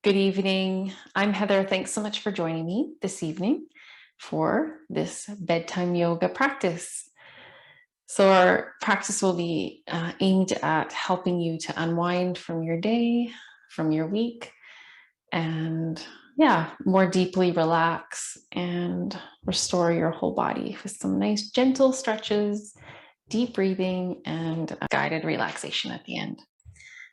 Good evening. I'm Heather. Thanks so much for joining me this evening for this bedtime yoga practice. So, our practice will be aimed at helping you to unwind from your day, from your week, and more deeply relax and restore your whole body with some nice gentle stretches, deep breathing, and a guided relaxation at the end.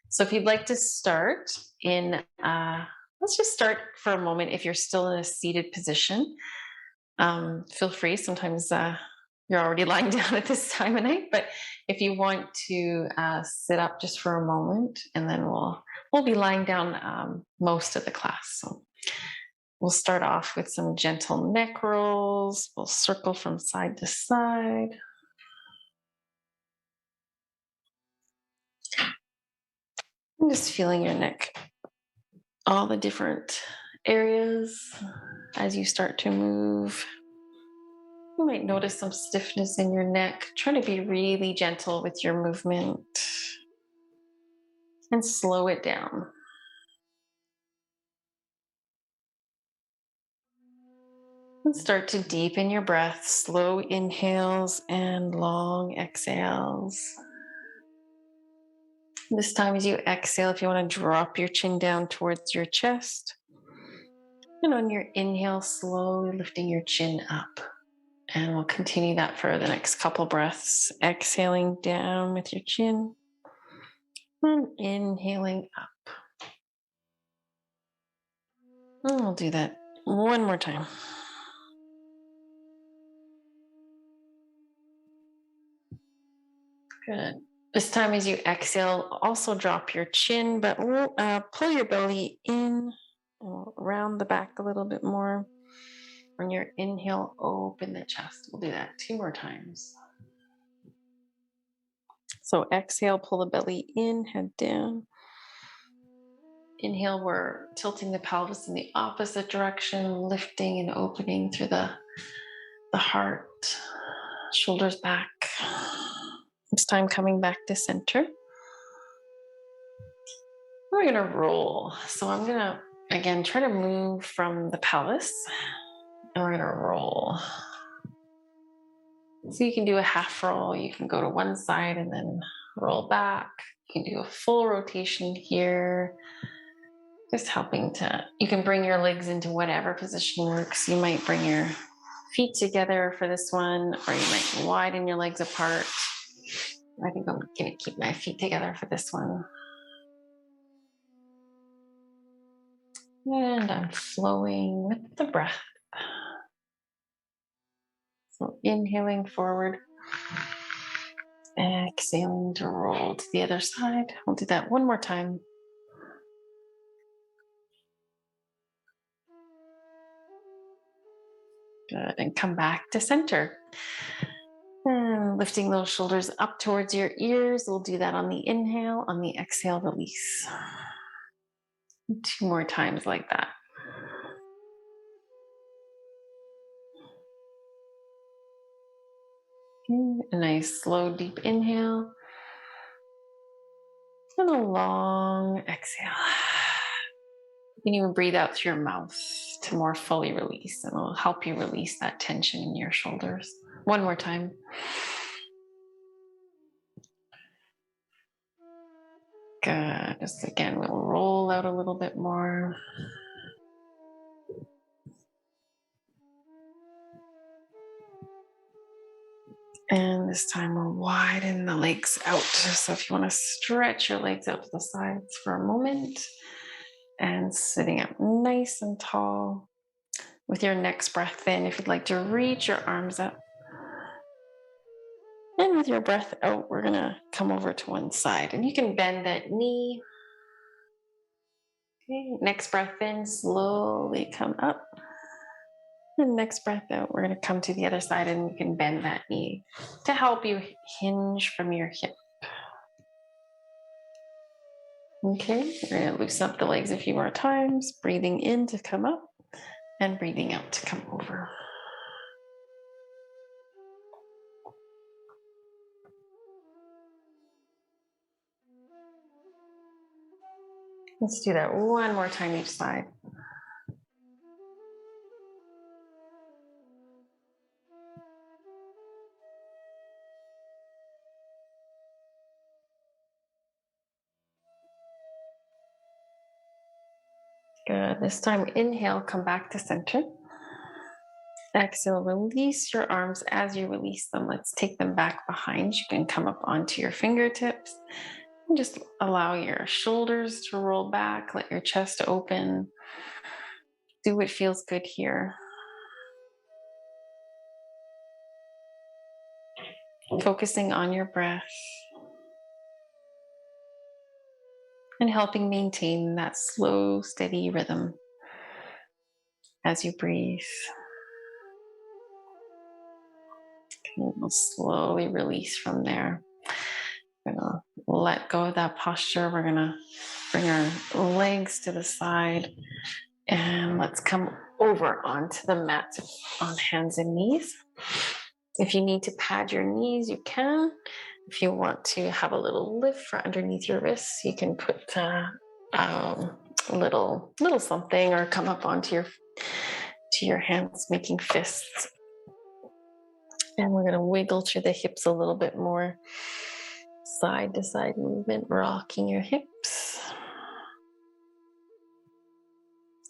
So if you'd like to start let's just start for a moment. If you're still in a seated position, feel free. Sometimes you're already lying down at this time of night, but if you want to sit up just for a moment, and then we'll be lying down most of the class. So we'll start off with some gentle neck rolls. We'll circle from side to side. I'm just feeling your neck, all the different areas as you start to move. You might notice some stiffness in your neck. Try to be really gentle with your movement and slow it down. And start to deepen your breath, slow inhales and long exhales. This time, as you exhale, if you want to drop your chin down towards your chest, and on your inhale, slowly lifting your chin up. And we'll continue that for the next couple breaths. Exhaling down with your chin and inhaling up. And we'll do that one more time. Good. This time, as you exhale, also drop your chin, but pull your belly in, round the back a little bit more. On your inhale, open the chest. We'll do that 2 more times. So exhale, pull the belly in, head down. Inhale, we're tilting the pelvis in the opposite direction, lifting and opening through the heart, shoulders back. This time coming back to center. We're going to roll. So I'm going to, again, try to move from the pelvis, and we're going to roll. So you can do a half roll. You can go to one side and then roll back. You can do a full rotation here. Just helping you can bring your legs into whatever position works. You might bring your feet together for this one, or you might widen your legs apart. I think I'm going to keep my feet together for this one. And I'm flowing with the breath. So inhaling forward, exhaling to roll to the other side. We'll do that one more time. Good, and come back to center. And lifting those shoulders up towards your ears. We'll do that on the inhale. On the exhale, release. 2 more times like that. A nice slow deep inhale and a long exhale. You can even breathe out through your mouth to more fully release, and it'll help you release that tension in your shoulders. One more time. Good. Just again, we'll roll out a little bit more. And this time we'll widen the legs out. So if you want to stretch your legs out to the sides for a moment, and sitting up nice and tall. With your next breath in, if you'd like to reach your arms up. And with your breath out, we're going to come over to one side. And you can bend that knee. Okay. Next breath in, slowly come up. And next breath out, we're going to come to the other side, and you can bend that knee to help you hinge from your hip. Okay, we're going to loosen up the legs a few more times, breathing in to come up and breathing out to come over. Let's do that one more time each side. Good. This time, inhale, come back to center. Exhale, release your arms. As you release them, let's take them back behind. You can come up onto your fingertips and just allow your shoulders to roll back. Let your chest open. Do what feels good here. Focusing on your breath and helping maintain that slow, steady rhythm as you breathe. And we'll slowly release from there. We're gonna let go of that posture. We're gonna bring our legs to the side and let's come over onto the mat on hands and knees. If you need to pad your knees, you can. If you want to have a little lift for underneath your wrists, you can put a little something or come up onto your hands, making fists. And we're going to wiggle through the hips a little bit more. Side to side movement, rocking your hips.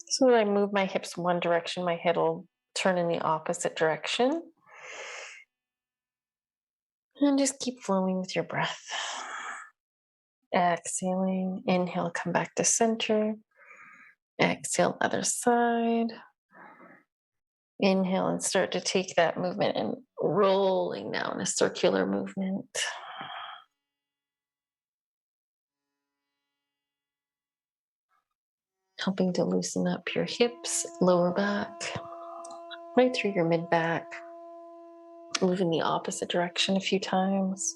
So when I move my hips one direction, my head will turn in the opposite direction. And just keep flowing with your breath. Exhaling, inhale, come back to center. Exhale, other side. Inhale and start to take that movement and rolling down a circular movement. Helping to loosen up your hips, lower back, right through your mid back. Move in the opposite direction a few times.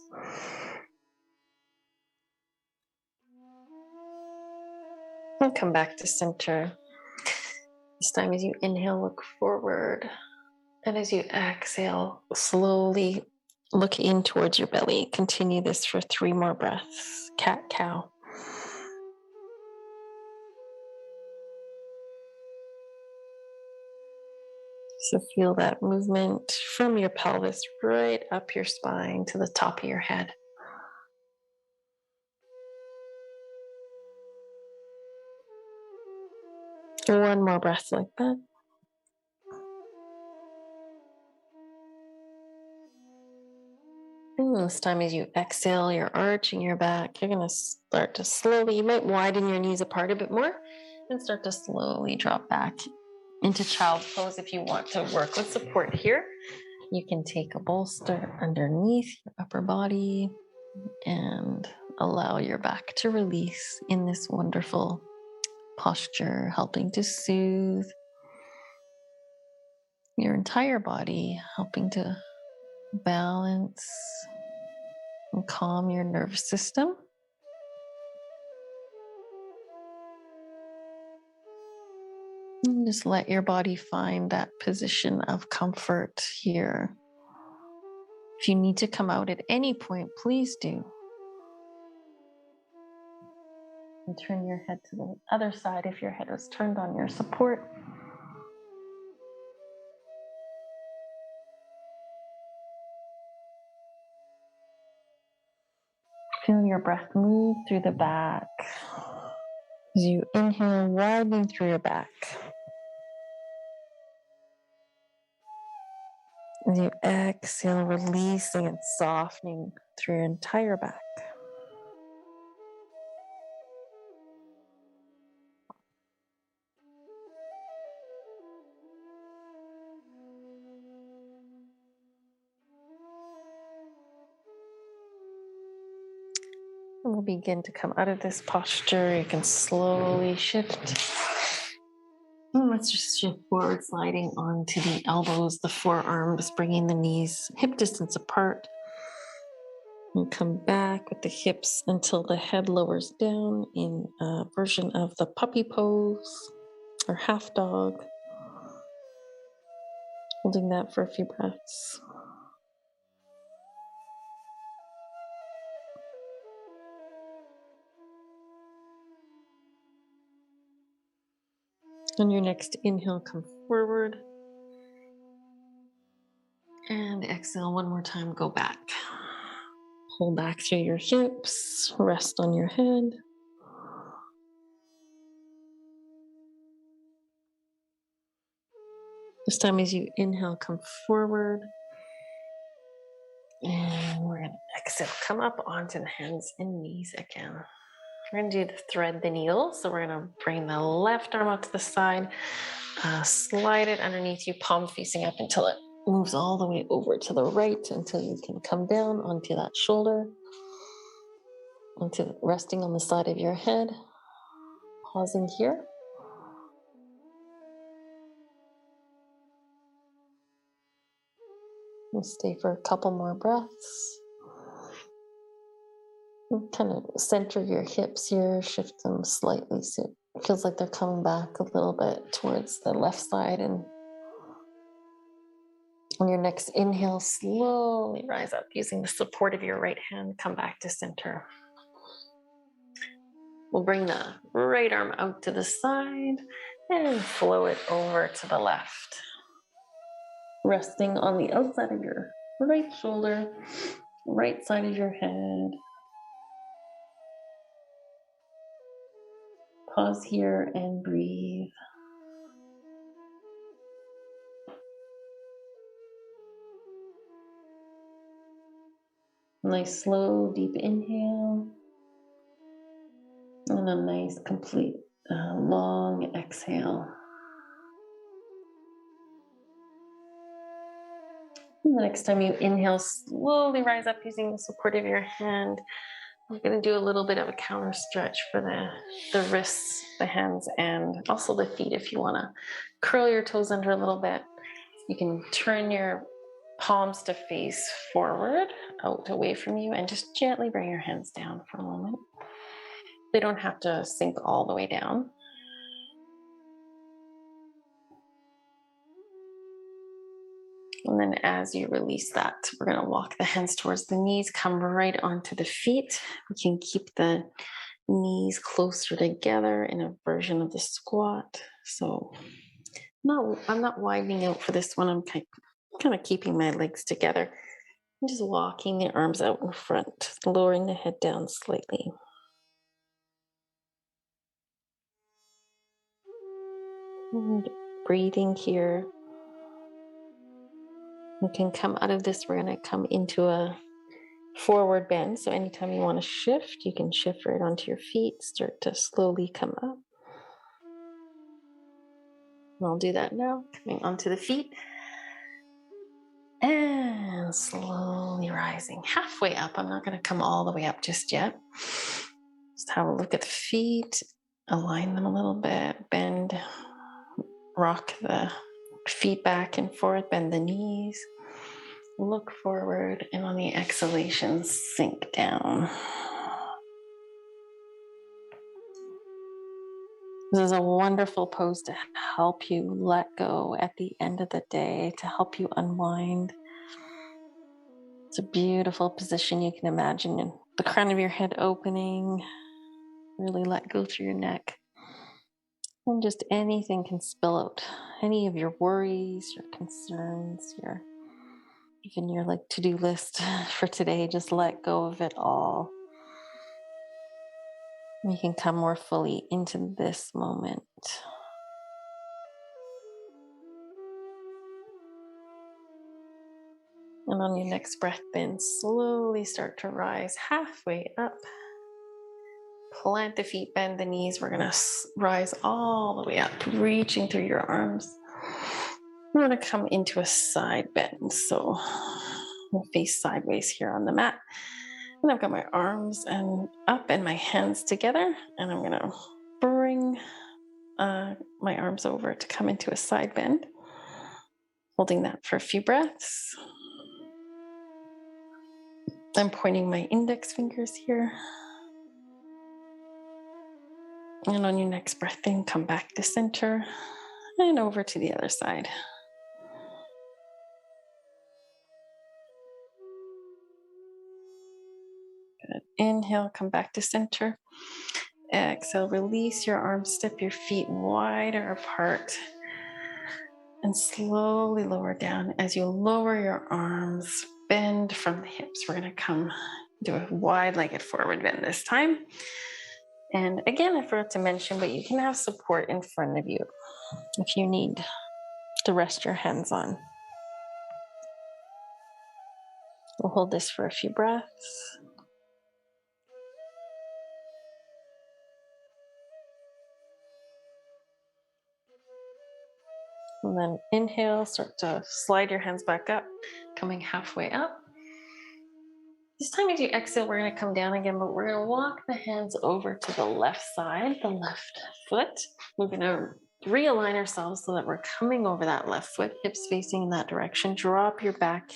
And come back to center. This time as you inhale, look forward. And as you exhale, slowly look in towards your belly. Continue this for 3 more breaths. Cat, cow. So feel that movement from your pelvis right up your spine to the top of your head. One more breath like that. And this time as you exhale, you're arching your back. You're going to start to slowly, you might widen your knees apart a bit more and start to slowly drop back into child's pose. If you want to work with support here, you can take a bolster underneath your upper body and allow your back to release in this wonderful posture, helping to soothe your entire body, helping to balance and calm your nervous system. And just let your body find that position of comfort here. If you need to come out at any point, please do. And turn your head to the other side if your head is turned on your support. Feel your breath move through the back. As you inhale, widening through your back. As you exhale, releasing and softening through your entire back. And we'll begin to come out of this posture. You can slowly shift. And let's just shift forward, sliding onto the elbows, the forearms, bringing the knees hip distance apart. And come back with the hips until the head lowers down in a version of the puppy pose or half dog. Holding that for a few breaths. On your next inhale, come forward. And exhale one more time, go back. Pull back through your hips, rest on your head. This time as you inhale, come forward. And we're going to exhale, come up onto the hands and knees again. We're going to do the thread the needle. So we're going to bring the left arm up to the side, slide it underneath you, palm facing up until it moves all the way over to the right, until you can come down onto that shoulder, onto resting on the side of your head. Pausing here. We'll stay for a couple more breaths. And kind of center your hips here, shift them slightly so it feels like they're coming back a little bit towards the left side. And on your next inhale, slowly rise up using the support of your right hand. Come back to center. We'll bring the right arm out to the side and flow it over to the left. Resting on the outside of your right shoulder, right side of your head. Pause here and breathe. Nice slow, deep inhale. And a nice, complete, long exhale. And the next time you inhale, slowly rise up using the support of your hand. We're going to do a little bit of a counter stretch for the wrists, the hands, and also the feet. If you want to curl your toes under a little bit, you can turn your palms to face forward, out away from you, and just gently bring your hands down for a moment. They don't have to sink all the way down. And then as you release that, we're going to walk the hands towards the knees, come right onto the feet. We can keep the knees closer together in a version of the squat. So I'm not widening out for this one. I'm kind of keeping my legs together. I'm just walking the arms out in front, lowering the head down slightly. And breathing here. We can come out of this. We're going to come into a forward bend. So anytime you want to shift, you can shift right onto your feet, start to slowly come up. And I'll do that now, coming onto the feet. And slowly rising halfway up. I'm not going to come all the way up just yet. Just have a look at the feet, align them a little bit, bend, rock the feet back and forth, bend the knees, look forward, and on the exhalation, sink down. This is a wonderful pose to help you let go at the end of the day, to help you unwind. It's a beautiful position. You can imagine the crown of your head opening, really let go through your neck. And just anything can spill out. Any of your worries, your concerns, even your to-do list for today, just let go of it all. You can come more fully into this moment. And on your next breath in, slowly start to rise halfway up. Plant the feet, bend the knees. We're going to rise all the way up, reaching through your arms. We're going to come into a side bend. So we'll face sideways here on the mat. And I've got my arms up and my hands together. And I'm going to bring my arms over to come into a side bend. Holding that for a few breaths. I'm pointing my index fingers here. And on your next breath in, come back to center and over to the other side. Good. Inhale, come back to center. Exhale, release your arms, step your feet wider apart, and slowly lower down. As you lower your arms, bend from the hips. We're going to come do a wide-legged forward bend this time. And again, I forgot to mention, but you can have support in front of you if you need to rest your hands on. We'll hold this for a few breaths. And then inhale, start to slide your hands back up, coming halfway up. This time as you exhale, we're going to come down again, but we're going to walk the hands over to the left side, the left foot. We're going to realign ourselves so that we're coming over that left foot, hips facing in that direction. Drop your back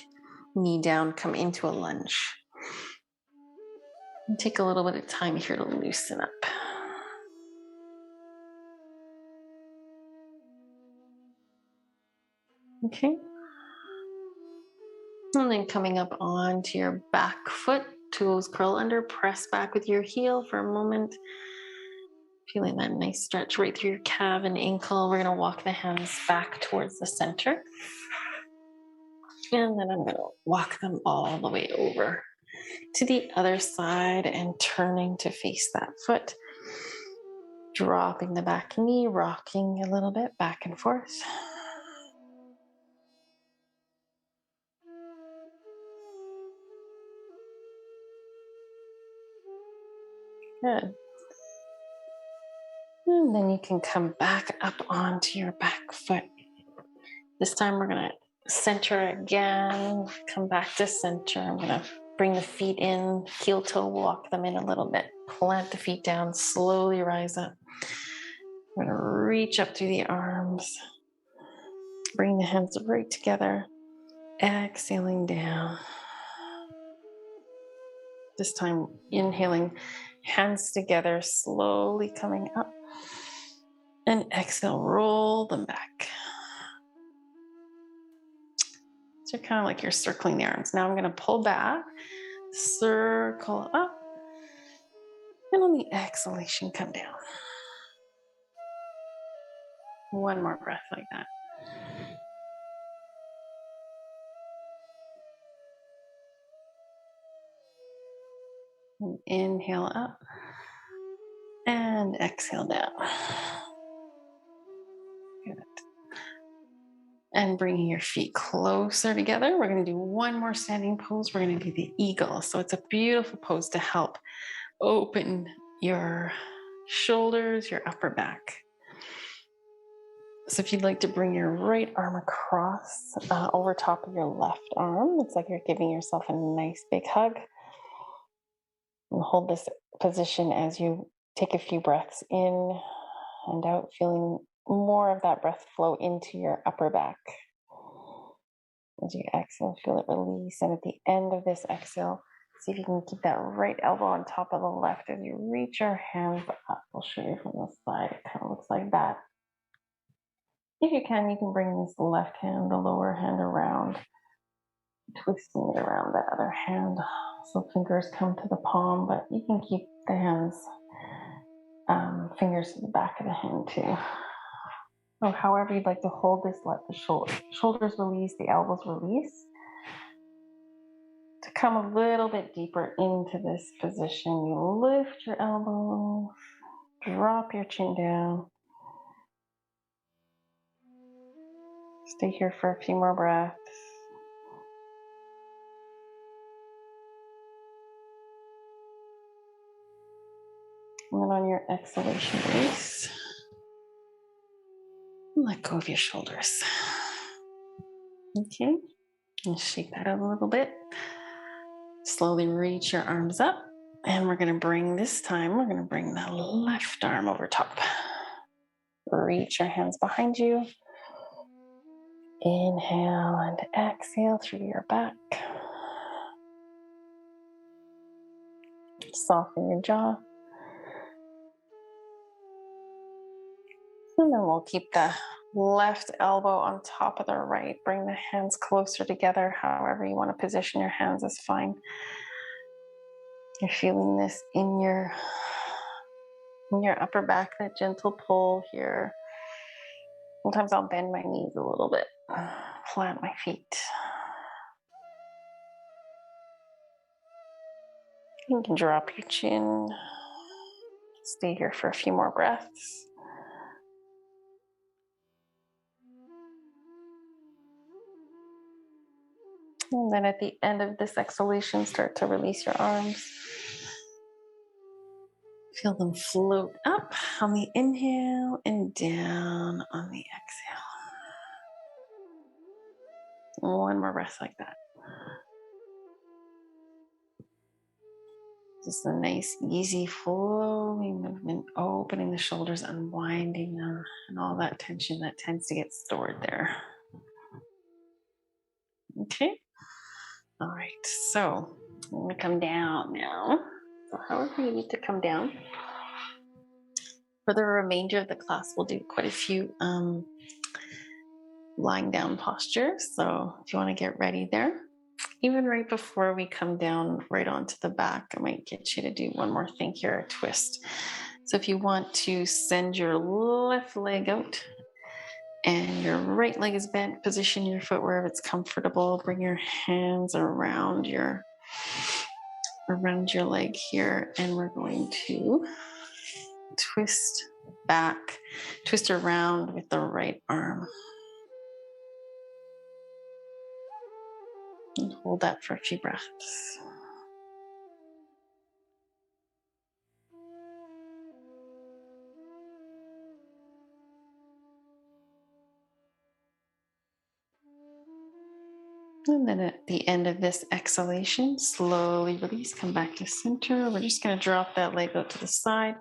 knee down, come into a lunge. And take a little bit of time here to loosen up. Okay. And then coming up onto your back foot, toes curl under, press back with your heel for a moment. Feeling that nice stretch right through your calf and ankle. We're going to walk the hands back towards the center. And then I'm going to walk them all the way over to the other side and turning to face that foot. Dropping the back knee, rocking a little bit back and forth. Good. And then you can come back up onto your back foot. This time we're going to center again, come back to center. I'm going to bring the feet in, heel toe, walk them in a little bit. Plant the feet down, slowly rise up. We're going to reach up through the arms. Bring the hands right together. Exhaling down. This time inhaling, hands together, slowly coming up. And exhale, roll them back. So kind of like you're circling the arms. Now I'm going to pull back, circle up, and on the exhalation, come down. One more breath like that. And inhale up, and exhale down. Good. And bringing your feet closer together, we're going to do one more standing pose. We're going to do the eagle. So it's a beautiful pose to help open your shoulders, your upper back. So if you'd like to bring your right arm across over top of your left arm, it's like you're giving yourself a nice big hug. And hold this position as you take a few breaths in and out, feeling more of that breath flow into your upper back. As you exhale, feel it release. And at the end of this exhale, see if you can keep that right elbow on top of the left as you reach your hands up. I'll show you from the side. It kind of looks like that. If you can bring this left hand, the lower hand around, twisting it around the other hand. So fingers come to the palm, but you can keep the hands, fingers to the back of the hand too. So however you'd like to hold this, let the shoulders release, the elbows release. To come a little bit deeper into this position, you lift your elbows, drop your chin down. Stay here for a few more breaths. And then on your exhalation, release. And let go of your shoulders. Okay, and shake that out a little bit. Slowly reach your arms up. And we're going to bring the left arm over top. Reach your hands behind you. Inhale and exhale through your back. Soften your jaw. And then we'll keep the left elbow on top of the right. Bring the hands closer together. However you want to position your hands is fine. You're feeling this in your In your upper back, that gentle pull here. Sometimes I'll bend my knees a little bit, plant my feet. You can drop your chin. Stay here for a few more breaths. And then at the end of this exhalation, start to release your arms. Feel them float up on the inhale and down on the exhale. One more breath like that. Just a nice, easy, flowing movement, opening the shoulders, unwinding them, and all that tension that tends to get stored there. Okay. All right. So I'm going to come down now. So however you need to come down. For the remainder of the class, we'll do quite a few lying down postures. So if you want to get ready there, even right before we come down right onto the back, I might get you to do one more thing here, a twist. So if you want to send your left leg out and your right leg is bent, position your foot wherever it's comfortable. Bring your hands around your leg here, and we're going to twist back, twist around with the right arm. And hold that for a few breaths. And then at the end of this exhalation, slowly release, come back to center. We're just going to drop that leg out to the side.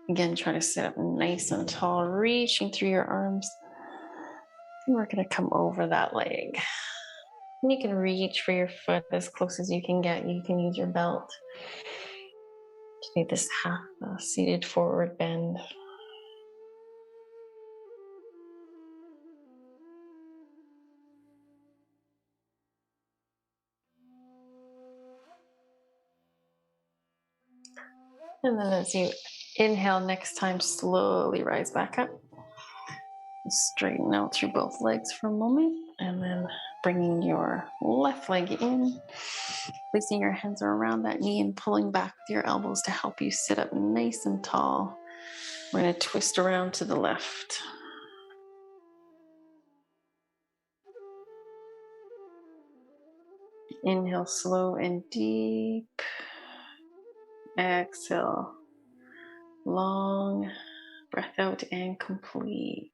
Again, try to sit up nice and tall, reaching through your arms. And we're going to come over that leg. And you can reach for your foot as close as you can get. You can use your belt to do this half seated forward bend. And then as you inhale next time, slowly rise back up. Straighten out through both legs for a moment, and then bringing your left leg in, placing your hands around that knee and pulling back with your elbows to help you sit up nice and tall. We're going to twist around to the left. Inhale slow and deep. Exhale. Long breath out and complete.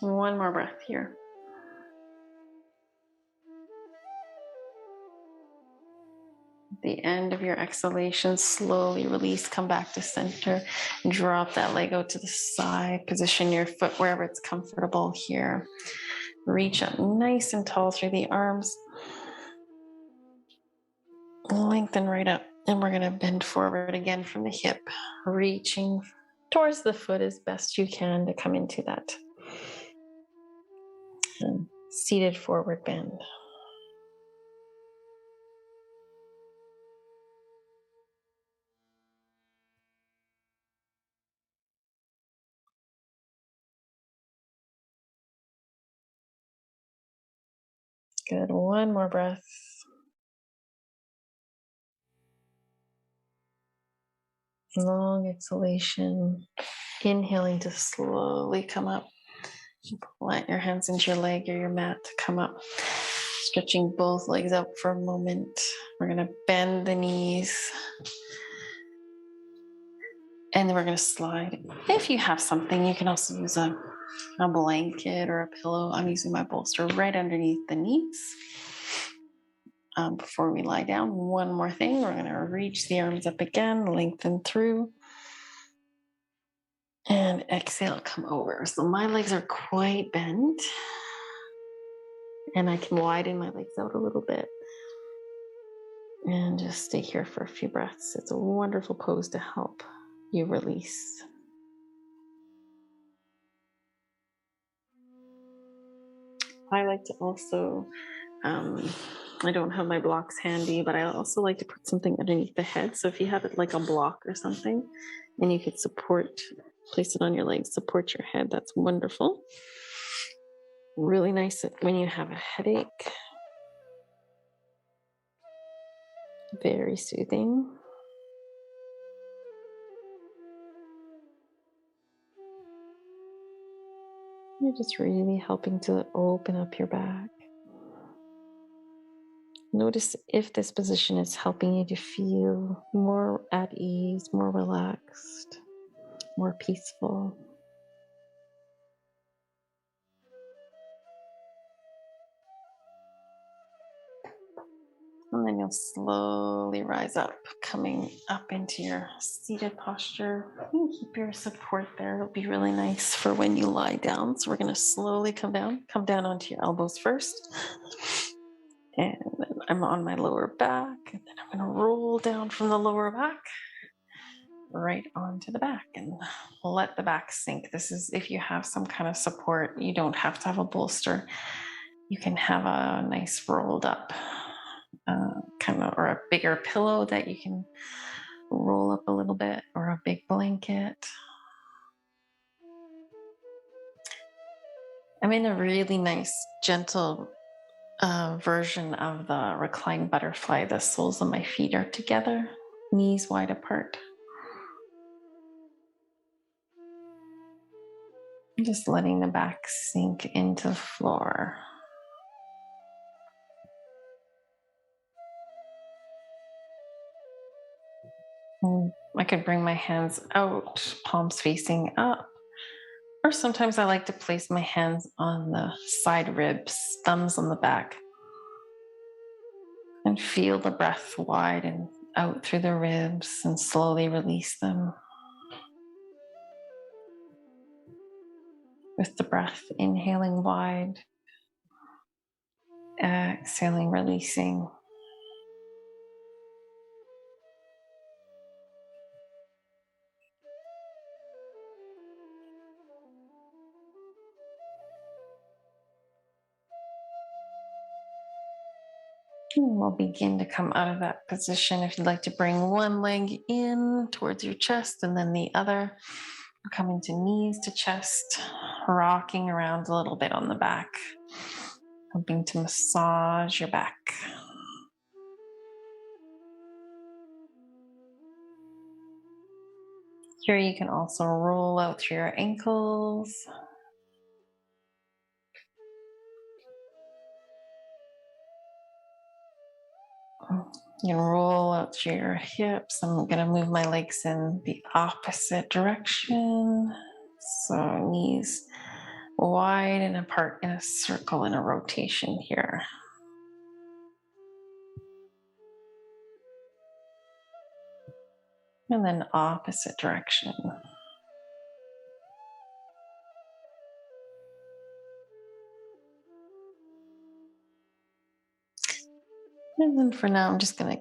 One more breath here. At the end of your exhalation, slowly release, come back to center, drop that leg out to the side, position your foot wherever it's comfortable here. Reach up nice and tall through the arms. Lengthen right up, and we're going to bend forward again from the hip, reaching towards the foot as best you can to come into that seated forward bend. Good. One more breath. Long exhalation. Inhaling to slowly come up. Plant your hands into your leg or your mat to come up. Stretching both legs out for a moment. We're going to bend the knees. And then we're going to slide. If you have something, you can also use a blanket or a pillow. I'm using my bolster right underneath the knees. Before we lie down, one more thing. We're going to reach the arms up again, lengthen through. And exhale, come over. So my legs are quite bent. And I can widen my legs out a little bit. And just stay here for a few breaths. It's a wonderful pose to help you release. I like to also, I don't have my blocks handy, but I also like to put something underneath the head. So if you have it like a block or something, and you could place it on your legs, support your head, that's wonderful. Really nice when you have a headache. Very soothing. You're just really helping to open up your back. Notice if this position is helping you to feel more at ease, more relaxed, more peaceful. And then you'll slowly rise up, coming up into your seated posture. You can keep your support there. It'll be really nice for when you lie down. So we're going to slowly come down onto your elbows first. And then I'm on my lower back. And then I'm going to roll down from the lower back right onto the back and let the back sink. This is if you have some kind of support. You don't have to have a bolster. You can have a nice rolled up or a bigger pillow that you can roll up a little bit, or a big blanket. I'm in a really nice, gentle version of the Recline Butterfly. The soles of my feet are together, knees wide apart. Just letting the back sink into the floor. I could bring my hands out, palms facing up. Or sometimes I like to place my hands on the side ribs, thumbs on the back, and feel the breath widen out through the ribs and slowly release them. With the breath, inhaling wide, exhaling, releasing. And we'll begin to come out of that position. If you'd like to bring one leg in towards your chest and then the other, coming to knees to chest, rocking around a little bit on the back, helping to massage your back. Here you can also roll out through your ankles. You can roll out through your hips. I'm going to move my legs in the opposite direction. So knees wide and apart in a circle in a rotation here. And then opposite direction. And then for now, I'm going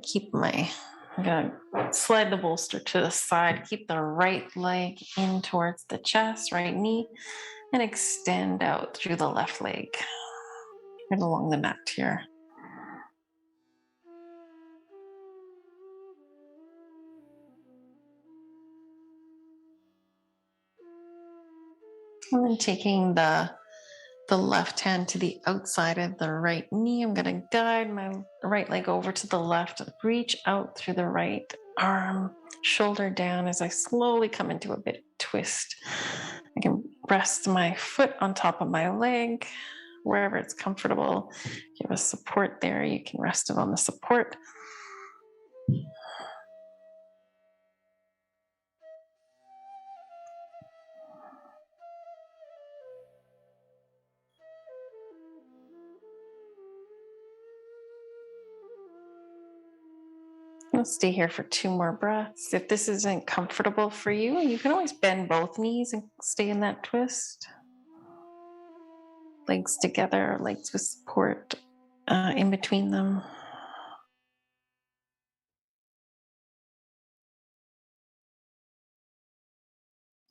to slide the bolster to the side, keep the right leg in towards the chest, right knee, and extend out through the left leg and along the mat here. And then taking the left hand to the outside of the right knee, I'm going to guide my right leg over to the left, reach out through the right arm, shoulder down as I slowly come into a bit of twist. I can rest my foot on top of my leg, wherever it's comfortable. If you have a support there, you can rest it on the support. I'll stay here for 2 more breaths. If this isn't comfortable for you, you can always bend both knees and stay in that twist. Legs together, legs with support in between them.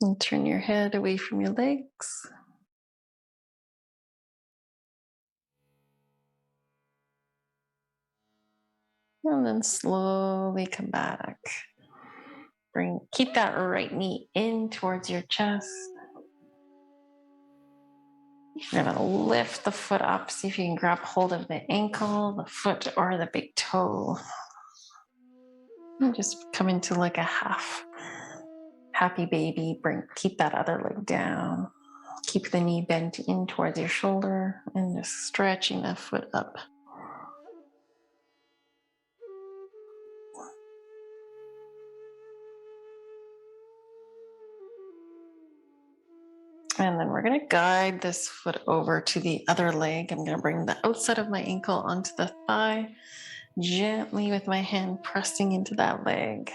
And turn your head away from your legs. And then slowly come back. Keep that right knee in towards your chest. You're going to lift the foot up. See if you can grab hold of the ankle, the foot, or the big toe. And just come into like a happy baby. Keep that other leg down. Keep the knee bent in towards your shoulder and just stretching that foot up. And then we're going to guide this foot over to the other leg. I'm going to bring the outside of my ankle onto the thigh, gently with my hand pressing into that leg.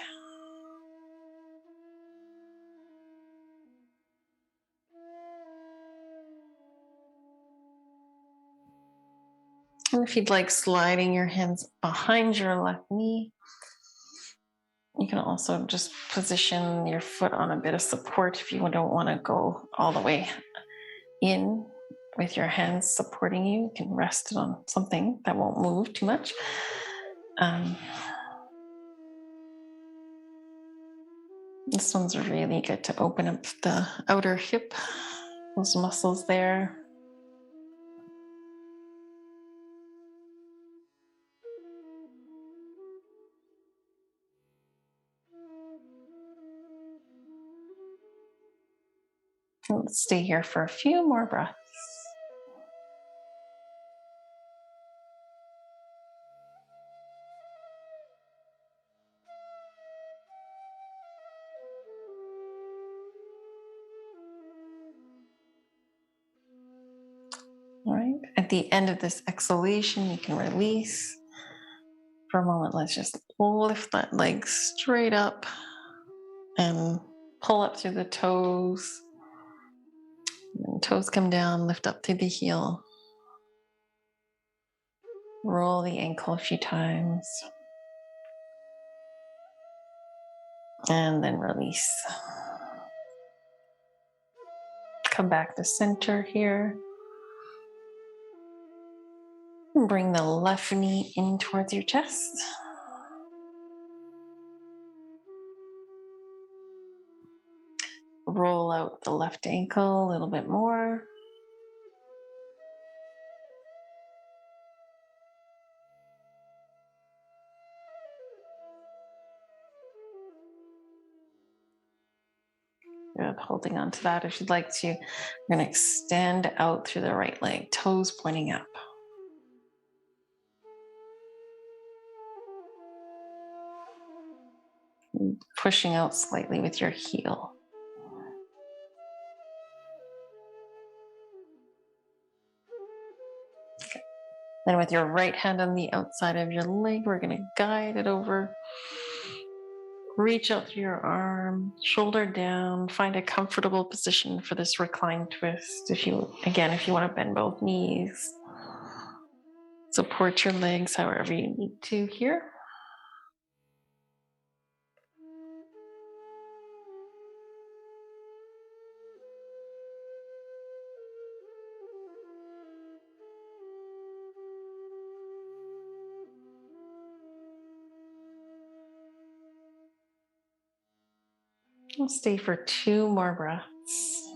And if you'd like, sliding your hands behind your left knee. You can also just position your foot on a bit of support if you don't want to go all the way in with your hands supporting you. You can rest it on something that won't move too much. This one's really good to open up the outer hip, those muscles there. Let's stay here for a few more breaths. All right. At the end of this exhalation, you can release. For a moment, let's just lift that leg straight up and pull up through the toes. And toes come down, lift up through the heel. Roll the ankle a few times. And then release. Come back to center here. And bring the left knee in towards your chest. Roll out the left ankle a little bit more. Good. Holding on to that if you'd like to. We're going to extend out through the right leg, toes pointing up. Pushing out slightly with your heel. Okay. Then with your right hand on the outside of your leg, we're going to guide it over. Reach out through your arm, shoulder down, find a comfortable position for this recline twist. If you want to bend both knees, support your legs however you need to here. We'll stay for 2 more breaths.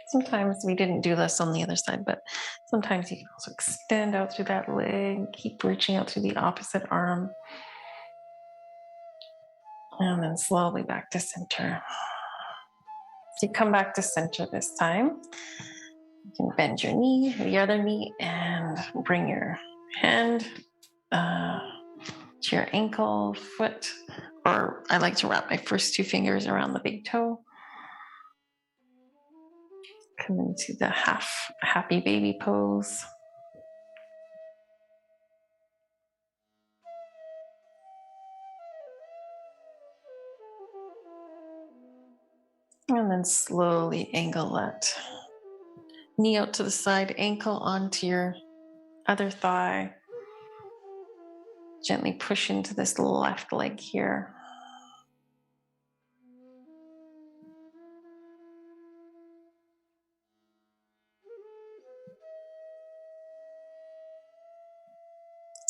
Sometimes we didn't do this on the other side, but sometimes you can also extend out through that leg, keep reaching out through the opposite arm, and then slowly back to center. So you come back to center this time. You can bend your knee, the other knee, and bring your hand to your ankle, foot, or I like to wrap my first 2 fingers around the big toe. Come into the happy baby pose. And then slowly angle that knee out to the side, ankle onto your other thigh. Gently push into this left leg here.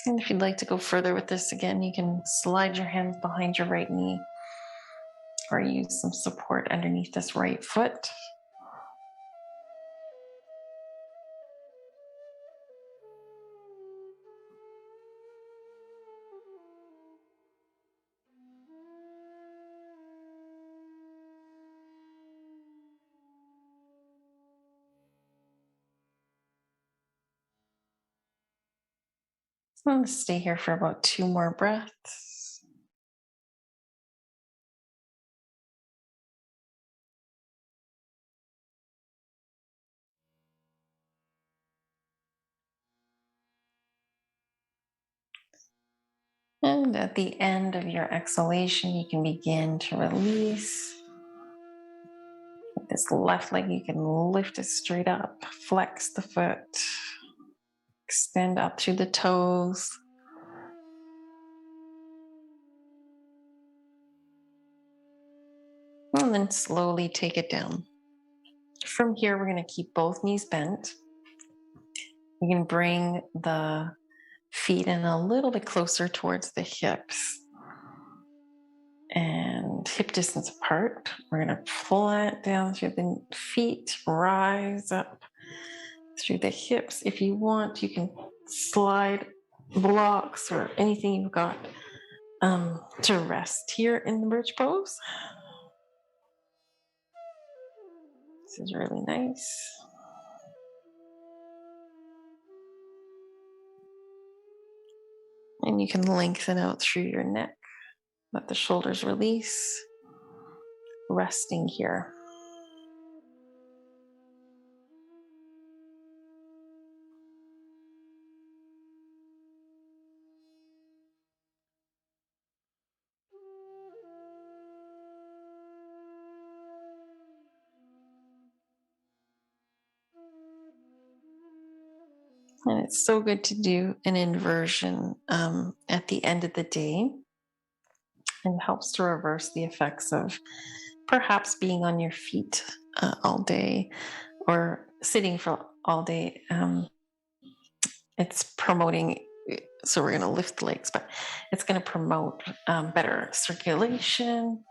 And if you'd like to go further with this, again, you can slide your hands behind your right knee or use some support underneath this right foot. So I'm going to stay here for about 2 more breaths. And at the end of your exhalation, you can begin to release. This left leg, you can lift it straight up, flex the foot, extend up through the toes. And then slowly take it down. From here, we're going to keep both knees bent. You can bring the feet in a little bit closer towards the hips and hip distance apart. We're going to plant down through the feet, rise up through the hips. If you want, you can slide blocks or anything you've got to rest here in the bridge pose. This is really nice. And you can lengthen out through your neck. Let the shoulders release, resting here. And it's so good to do an inversion at the end of the day. And helps to reverse the effects of perhaps being on your feet all day or sitting for all day. It's promoting, so we're going to lift the legs, but it's going to promote better circulation.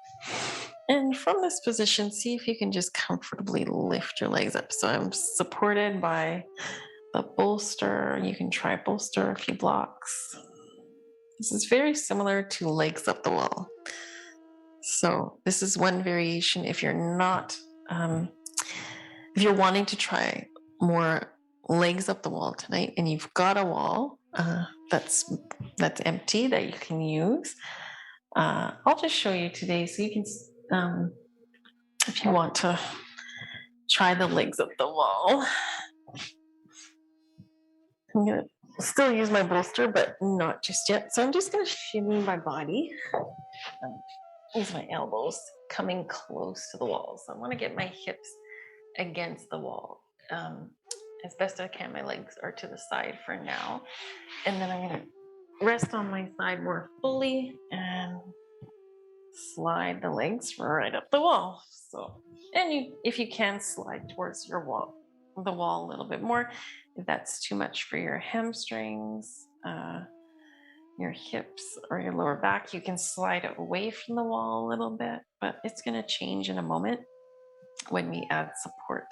And from this position, see if you can just comfortably lift your legs up. So I'm supported by the bolster. You can try bolster a few blocks. This is very similar to legs up the wall. So this is one variation. If you're not, if you're wanting to try more legs up the wall tonight and you've got a wall that's empty that you can use, I'll just show you today so you can, if you want to try the legs up the wall. I'm going to still use my bolster, but not just yet. So I'm just going to shimmy my body. Use my elbows coming close to the wall. So I want to get my hips against the wall. As best I can, my legs are to the side for now. And then I'm going to rest on my side more fully and slide the legs right up the wall. So, and you, if you can, slide towards your wall, the wall a little bit more. If that's too much for your hamstrings, your hips or your lower back, you can slide it away from the wall a little bit, but it's going to change in a moment when we add support.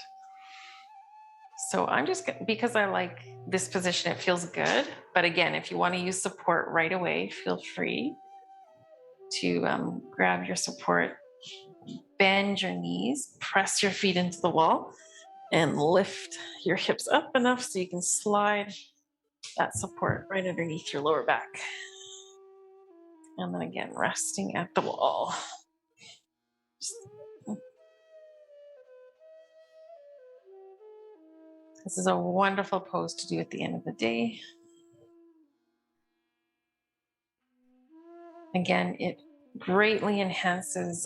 So I'm just, because I like this position, it feels good. But again, if you want to use support right away, feel free to grab your support, bend your knees, press your feet into the wall, and lift your hips up enough so you can slide that support right underneath your lower back. And then again, resting at the wall. This is a wonderful pose to do at the end of the day. Again, it greatly enhances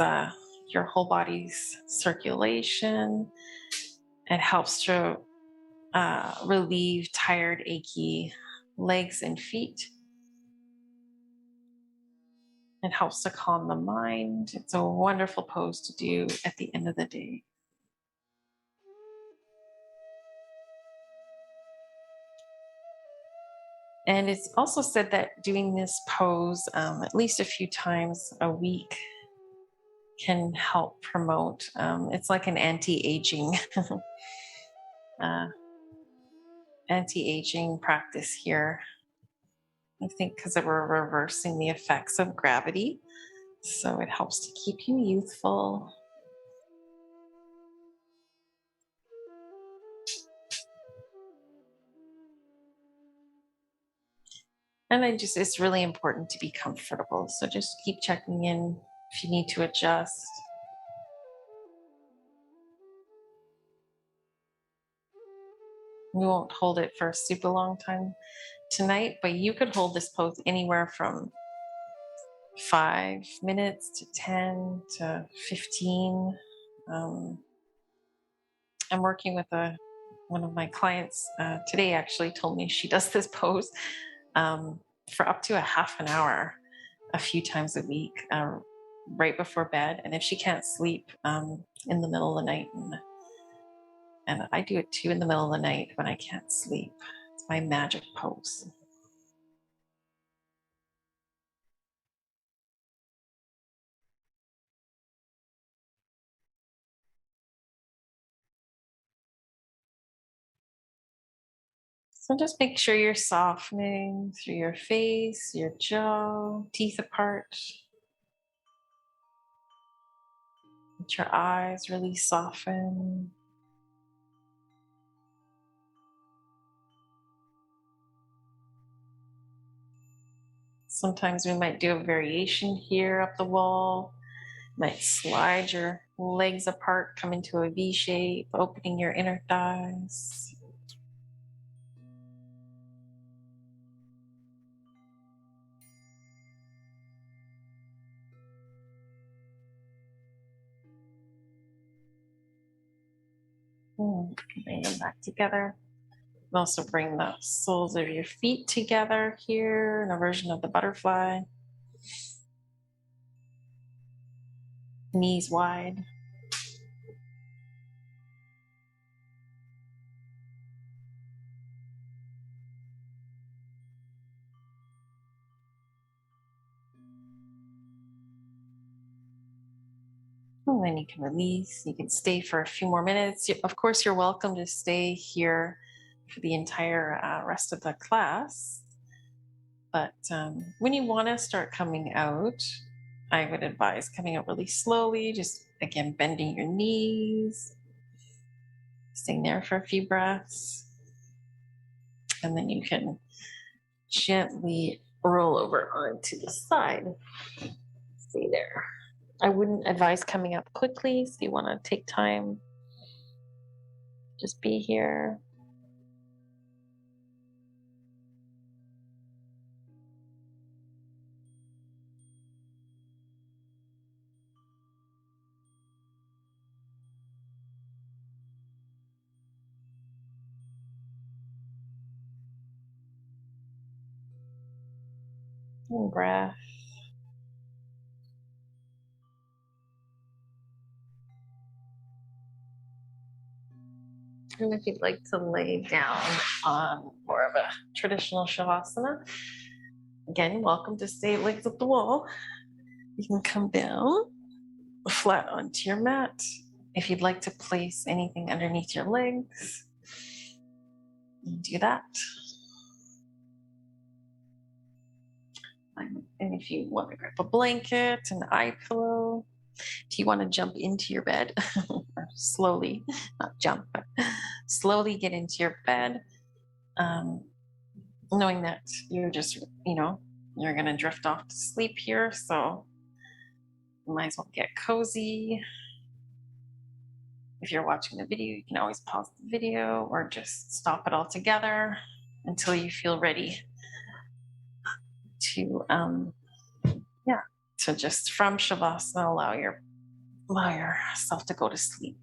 your whole body's circulation. It helps to relieve tired, achy legs and feet. It helps to calm the mind. It's a wonderful pose to do at the end of the day. And it's also said that doing this pose at least a few times a week can help promote, it's like an anti-aging uh, anti-aging practice here. I think because we're reversing the effects of gravity. So it helps to keep you youthful. And it's really important to be comfortable. So just keep checking in if you need to adjust. We won't hold it for a super long time tonight, but you could hold this pose anywhere from 5 minutes to 10 to 15. I'm working with one of my clients today, actually told me she does this pose for up to a half an hour a few times a week, right before bed. And if she can't sleep in the middle of the night, and I do it too in the middle of the night when I can't sleep, it's my magic pose. So just make sure you're softening through your face, your jaw, teeth apart. Let your eyes really soften. Sometimes we might do a variation here up the wall. Might slide your legs apart, come into a V shape, opening your inner thighs. Bring them back together. Also bring the soles of your feet together here in a version of the butterfly. Knees wide. And then you can release. You can stay for a few more minutes. Of course, you're welcome to stay here for the entire rest of the class. But when you want to start coming out, I would advise coming out really slowly, just again, bending your knees, staying there for a few breaths. And then you can gently roll over onto the side. Stay there. I wouldn't advise coming up quickly, so you want to take time. Just be here. And breath. And if you'd like to lay down on more of a traditional Shavasana, again, welcome to stay legs up the wall. You can come down flat onto your mat. If you'd like to place anything underneath your legs, you do that. And if you want to grab a blanket, an eye pillow, if you want to jump into your bed, or slowly, not jump, but slowly get into your bed, knowing that you're just, you're going to drift off to sleep here. So you might as well get cozy. If you're watching the video, you can always pause the video or just stop it altogether until you feel ready to, so just from Shavasana, allow yourself to go to sleep.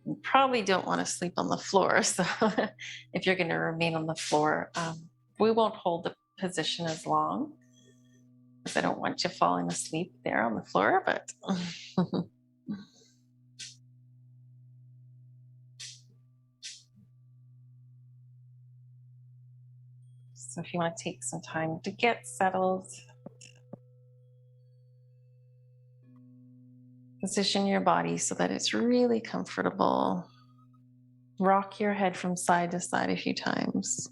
You probably don't want to sleep on the floor. So if you're going to remain on the floor, we won't hold the position as long because I don't want you falling asleep there on the floor, but So if you want to take some time to get settled, position your body so that it's really comfortable. Rock your head from side to side a few times.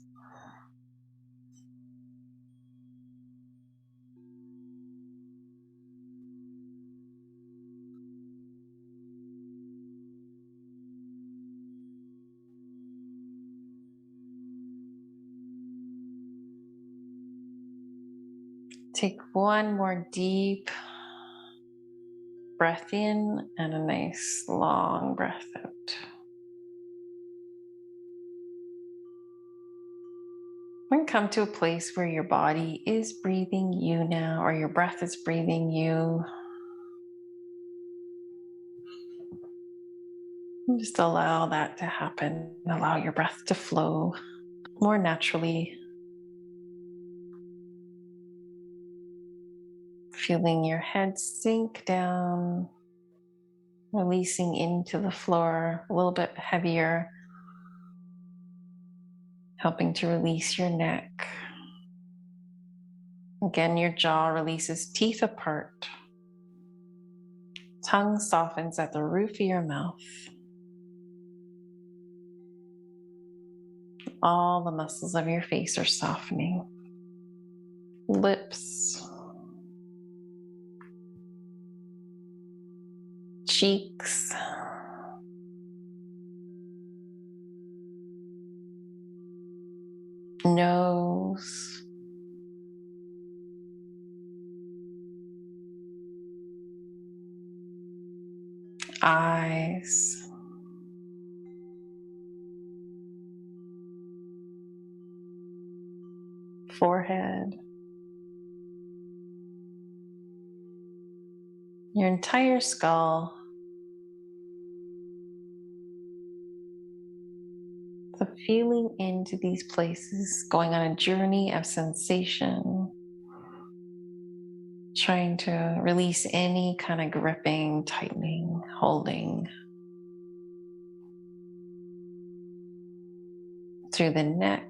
Take one more deep breath in and a nice long breath out. And come to a place where your body is breathing you now, or your breath is breathing you. And just allow that to happen. Allow your breath to flow more naturally. Feeling your head sink down, releasing into the floor, a little bit heavier, helping to release your neck. Again, your jaw releases teeth apart. Tongue softens at the roof of your mouth. All the muscles of your face are softening. Lips, cheeks, nose, eyes, forehead, your entire skull. So feeling into these places, going on a journey of sensation, trying to release any kind of gripping, tightening, holding. Through the neck,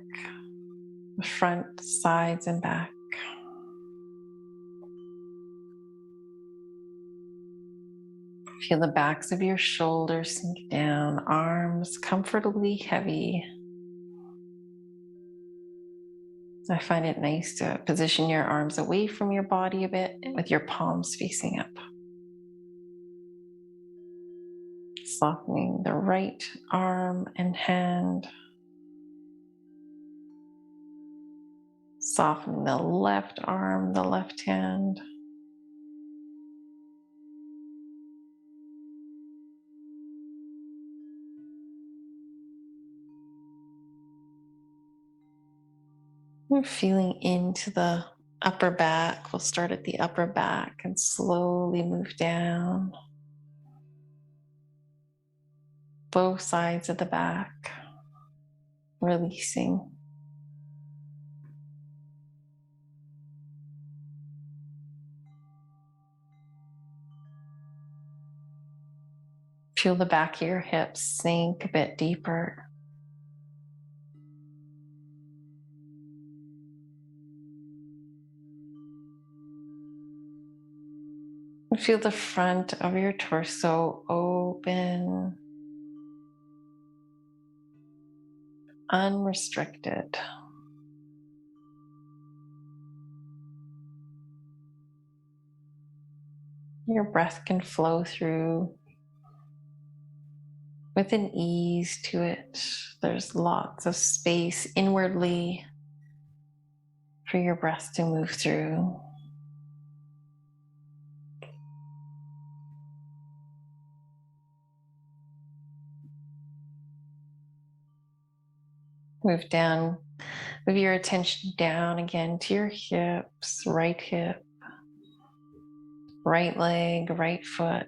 the front, sides, and back. Feel the backs of your shoulders sink down, arms comfortably heavy. I find it nice to position your arms away from your body a bit with your palms facing up. Softening the right arm and hand. Soften the left arm, the left hand. We're feeling into the upper back. We'll start at the upper back and slowly move down. Both sides of the back, releasing. Feel the back of your hips sink a bit deeper. And feel the front of your torso open, unrestricted. Your breath can flow through with an ease to it. There's lots of space inwardly for your breath to move through. Move your attention down again to your hips, right hip, right leg, right foot.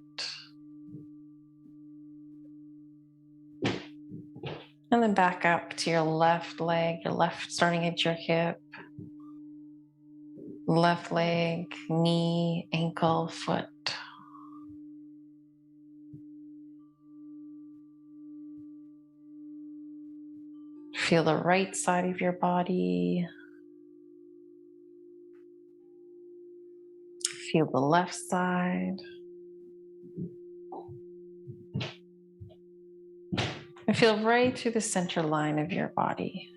And then back up to your left leg, your left starting at your hip, left leg, knee, ankle, foot. Feel the right side of your body, Feel the left side. And feel right through the center line of your body.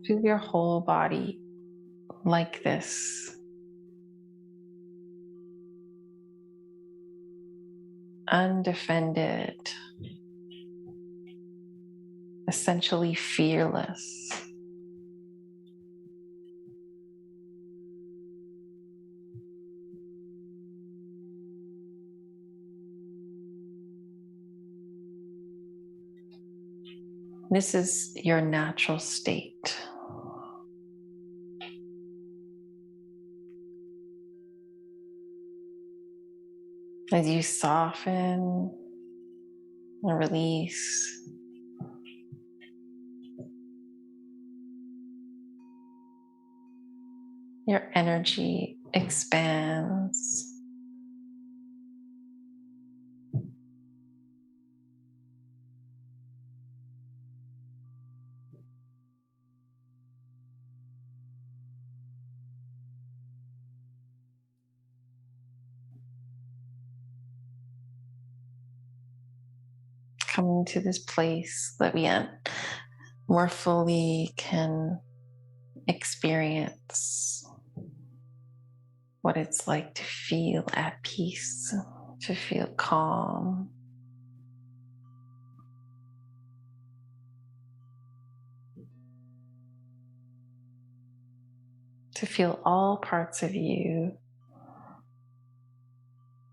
Feel your whole body like this. Undefended. Essentially fearless. This is your natural state. As you soften and release, your energy expands. Coming to this place that we more fully can experience what it's like to feel at peace, to feel calm. To feel all parts of you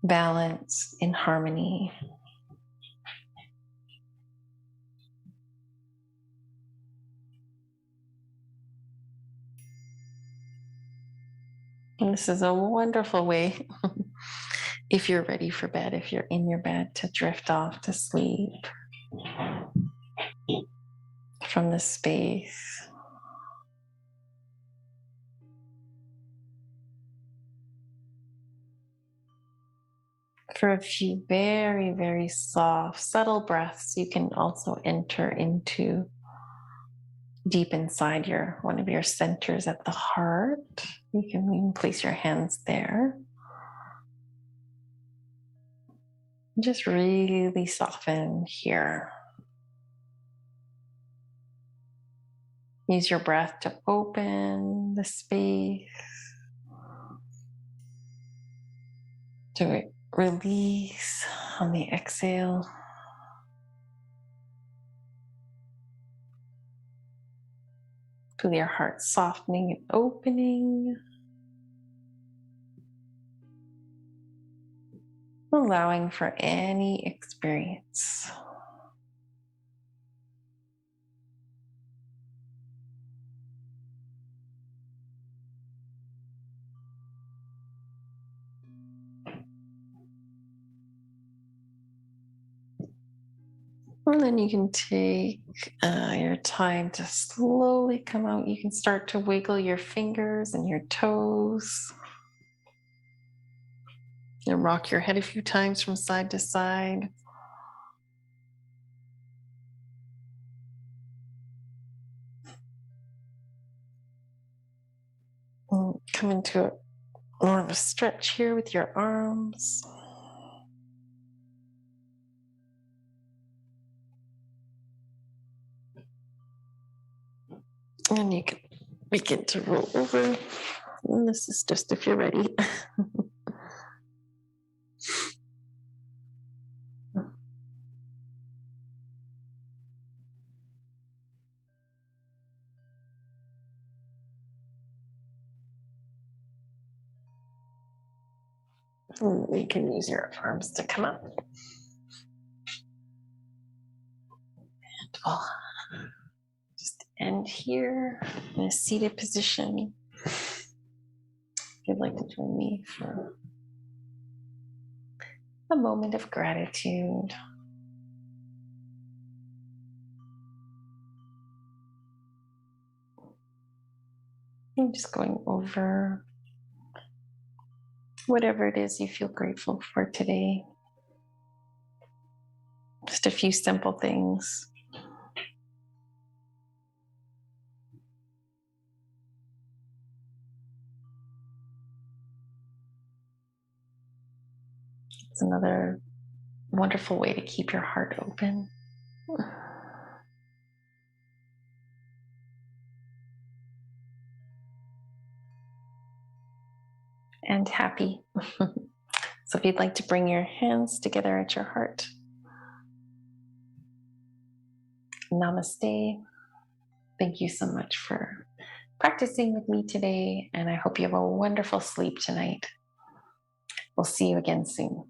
balanced in harmony. And this is a wonderful way, if you're ready for bed, if you're in your bed, to drift off to sleep from this space. For a few very, very soft, subtle breaths, you can also enter into deep inside one of your centers at the heart. You can even place your hands there. Just really soften here. Use your breath to open the space, to release on the exhale. Feel your heart softening and opening. Allowing for any experience. And then you can take your time to slowly come out. You can start to wiggle your fingers and your toes. And rock your head a few times from side to side. And come into more of a stretch here with your arms. And you can begin to roll over. And this is just if you're ready. And you can use your arms to come up. And we'll just end here in a seated position. If you'd like to join me for a moment of gratitude. I'm just going over whatever it is you feel grateful for today. Just a few simple things. It's another wonderful way to keep your heart open and happy. So if you'd like to bring your hands together at your heart, namaste. Thank you so much for practicing with me today, and I hope you have a wonderful sleep tonight. We'll see you again soon.